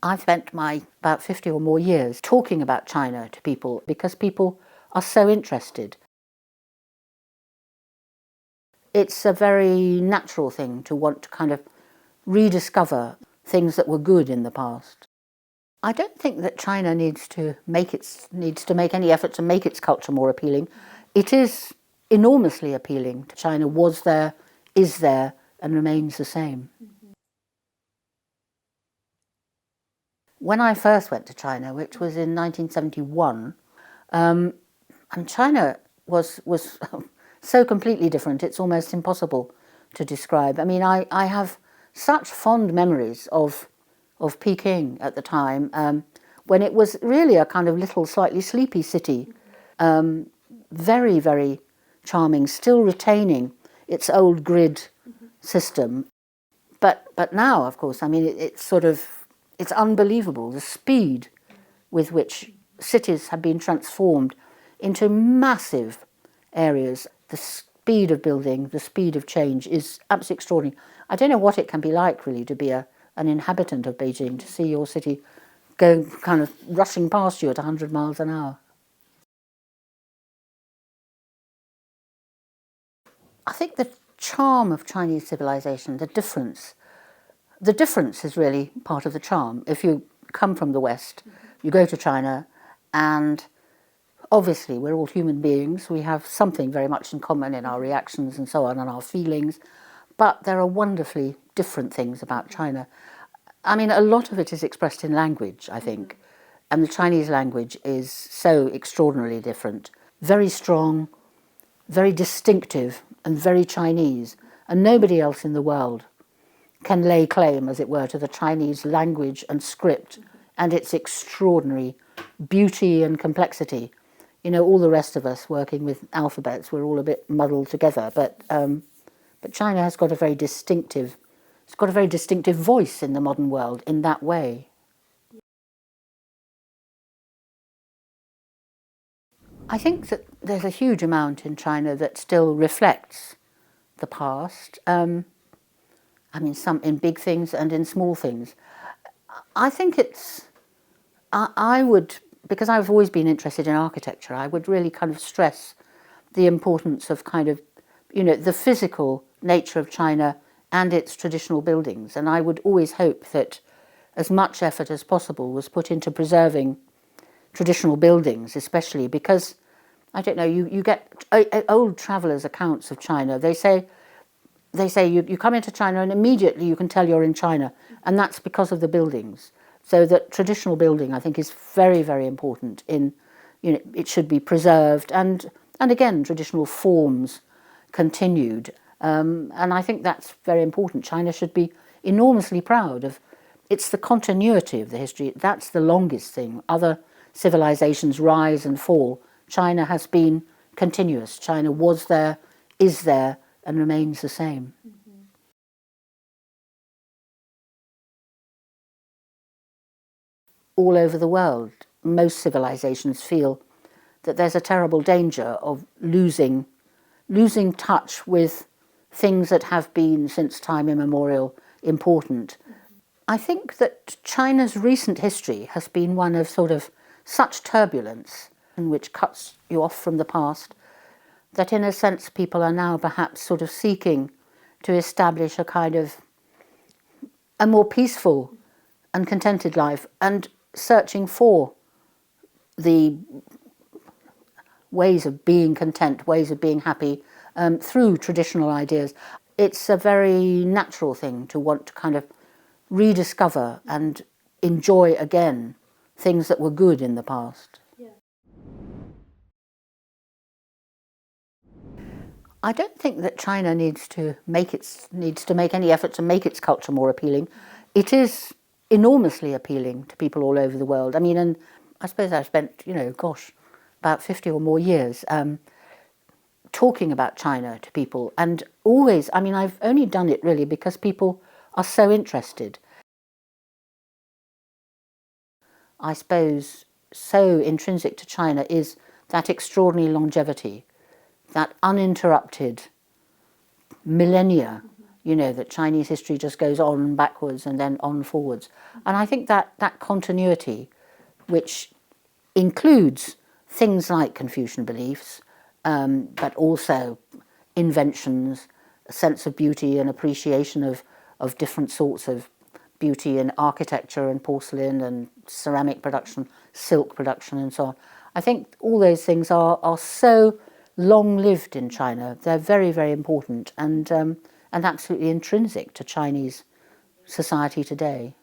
I spent my about 50 or more years talking about China to people because people are so interested. It's a very natural thing to want to kind of rediscover things that were good in the past. I don't think that China needs to make any effort to make its culture more appealing. It is enormously appealing. China was there, is there, and remains the same. When I first went to China, which was in 1971, and China was so completely different, it's almost impossible to describe. I mean, I have such fond memories of Peking at the time, when it was really a kind of little, slightly sleepy city, very, very charming, still retaining its old grid system. But now, of course, I mean, it's unbelievable, the speed with which cities have been transformed into massive areas. The speed of building, the speed of change is absolutely extraordinary. I don't know what it can be like, really, to be an inhabitant of Beijing, to see your city going kind of rushing past you at 100 miles an hour. I think the charm of Chinese civilization, the difference is really part of the charm. If you come from the West, you go to China, and obviously we're all human beings. We have something very much in common in our reactions and so on, and our feelings. But there are wonderfully different things about China. I mean, a lot of it is expressed in language, I think. And the Chinese language is so extraordinarily different. Very strong, very distinctive, and very Chinese. And nobody else in the world can lay claim, as it were, to the Chinese language and script and its extraordinary beauty and complexity. You know, all the rest of us working with alphabets, we're all a bit muddled together, but China has got a very distinctive, voice in the modern world in that way. I think that there's a huge amount in China that still reflects the past. I mean, some in big things and in small things. I think I would, because I've always been interested in architecture, I would really kind of stress the importance of kind of, you know, the physical nature of China and its traditional buildings. And I would always hope that as much effort as possible was put into preserving traditional buildings, especially because, I don't know, you get old travellers' accounts of China. They say you come into China and immediately you can tell you're in China, and that's because of the buildings. So that traditional building, I think, is very, very important in, you know, it should be preserved and again, traditional forms continued. And I think that's very important. China should be enormously proud of, it's the continuity of the history. That's the longest thing. Other civilizations rise and fall. China has been continuous. China was there, is there, and remains the same. All over the world, most civilizations feel that there's a terrible danger of losing touch with things that have been, since time immemorial, important. I think that China's recent history has been one of sort of such turbulence, which cuts you off from the past, that in a sense people are now perhaps sort of seeking to establish a kind of a more peaceful and contented life, and searching for the ways of being content, ways of being happy, through traditional ideas. It's a very natural thing to want to kind of rediscover and enjoy again things that were good in the past. Yeah. I don't think that China needs to make any effort to make its culture more appealing. It is enormously appealing to people all over the world. I mean, and I suppose I've spent, you know, gosh, about 50 or more years talking about China to people, and always, I mean, I've only done it really because people are so interested. I suppose so intrinsic to China is that extraordinary longevity, that uninterrupted millennia you know, that Chinese history just goes on backwards and then on forwards. And I think that continuity, which includes things like Confucian beliefs, but also inventions, a sense of beauty and appreciation of different sorts of beauty in architecture and porcelain and ceramic production, silk production and so on. I think all those things are so long-lived in China. They're very, very important and absolutely intrinsic to Chinese society today.